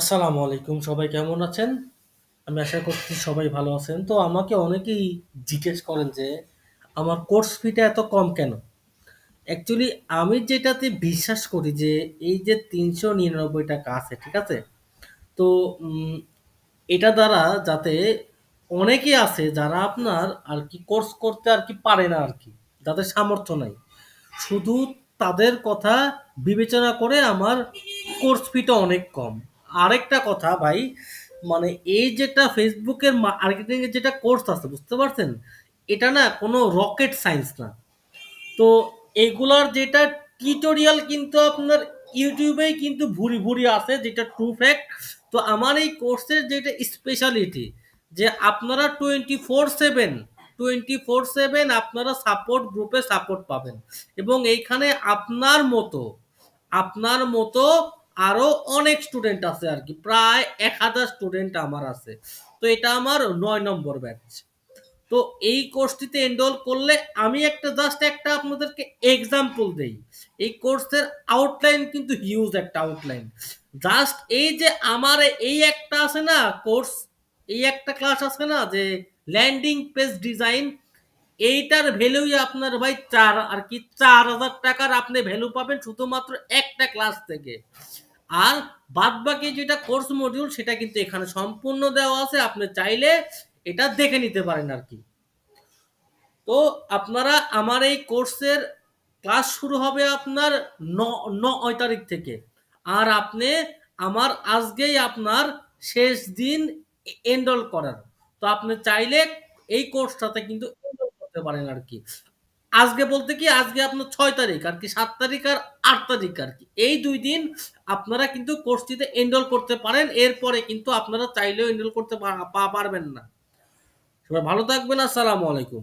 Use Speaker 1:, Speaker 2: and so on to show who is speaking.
Speaker 1: আসসালামু আলাইকুম। সবাই কেমন আছেন? আমি আশা করছি সবাই ভালো আছেন। তো আমাকে অনেকেই জিজ্ঞেস করেন যে, আমার কোর্স ফিটা এত কম কেন? অ্যাকচুয়ালি আমি যেটাতে বিশ্বাস করি যে, এই যে ৳৩৯৯ আছে, ঠিক আছে? তো উম এটা দ্বারা যাতে অনেকে আছে যারা আপনার আরকি কোর্স করতে আরকি পারে না আরকি। যাদের সামর্থ্য নাই। শুধু তাদের কথা বিবেচনা করে আমার কোর্স ফিটা অনেক কম। আরেকটা কথা ভাই, মানে এই যেটা ফেসবুকের মার্কেটিং এর যেটা কোর্স আছে বুঝতে পারছেন? এটা না কোনো রকেট সায়েন্স না। তো এগুলার যেটা টিউটোরিয়াল কিন্তু আপনার ইউটিউবেই কিন্তু ভুরি ভুরি আছে, যেটা ট্রু ফ্যাক্ট। তো আমার এই কোর্সের যেটা স্পেশালিটি, যে আপনারা 24/7 আপনারা সাপোর্ট গ্রুপে সাপোর্ট পাবেন, এবং এইখানে আপনার মতো আরো অনেক স্টুডেন্ট আছে আর কি, প্রায় 1000 স্টুডেন্ট আমার আছে। তো এটা আমার 9 নম্বর ব্যাচ। তো এই কোর্সটিতে এনরোল করলে আমি জাস্ট একটা আপনাদেরকে এক্সাম্পল দেই। এই কোর্সের আউটলাইন কিন্তু হিউজ একটা আউটলাইন। জাস্ট এই যে আমার এই একটা আছে না কোর্স, এই একটা ক্লাস আছে না যে ল্যান্ডিং পেজ ডিজাইন, এইটার ভ্যালুই আপনার ভাই 4,000 টাকার আপনি ভ্যালু পাবেন শুধুমাত্র একটা ক্লাস থেকে। আর বাদ বাকি যেটা কোর্স মডিউল সেটা কিন্তু এখানে সম্পূর্ণ দেওয়া আছে, আপনি চাইলে এটা দেখে নিতে পারেন আর কি। তো আপনারা আমার এই কোর্সের ক্লাস শুরু হবে আপনার 9 তারিখ থেকে। আর আপনি আমার আজকেই আপনার শেষ দিন এনরোল করার। তো আপনি চাইলে এই কোর্সটাতে কিন্তু এনরোল করতে পারেন আর কি। আজকে বলতে কি, আজকে আপনার 6 তারিখ আর কি, 7 তারিখ আর 8 তারিখ আর কি, এই 2 দিন আপনারা কিন্তু কোর্সটিতে এনরোল করতে পারেন। এরপরে কিন্তু আপনারা চাইলেও এনরোল করতে পারবেন না। সবাই ভালো থাকবেন। আসসালামু আলাইকুম।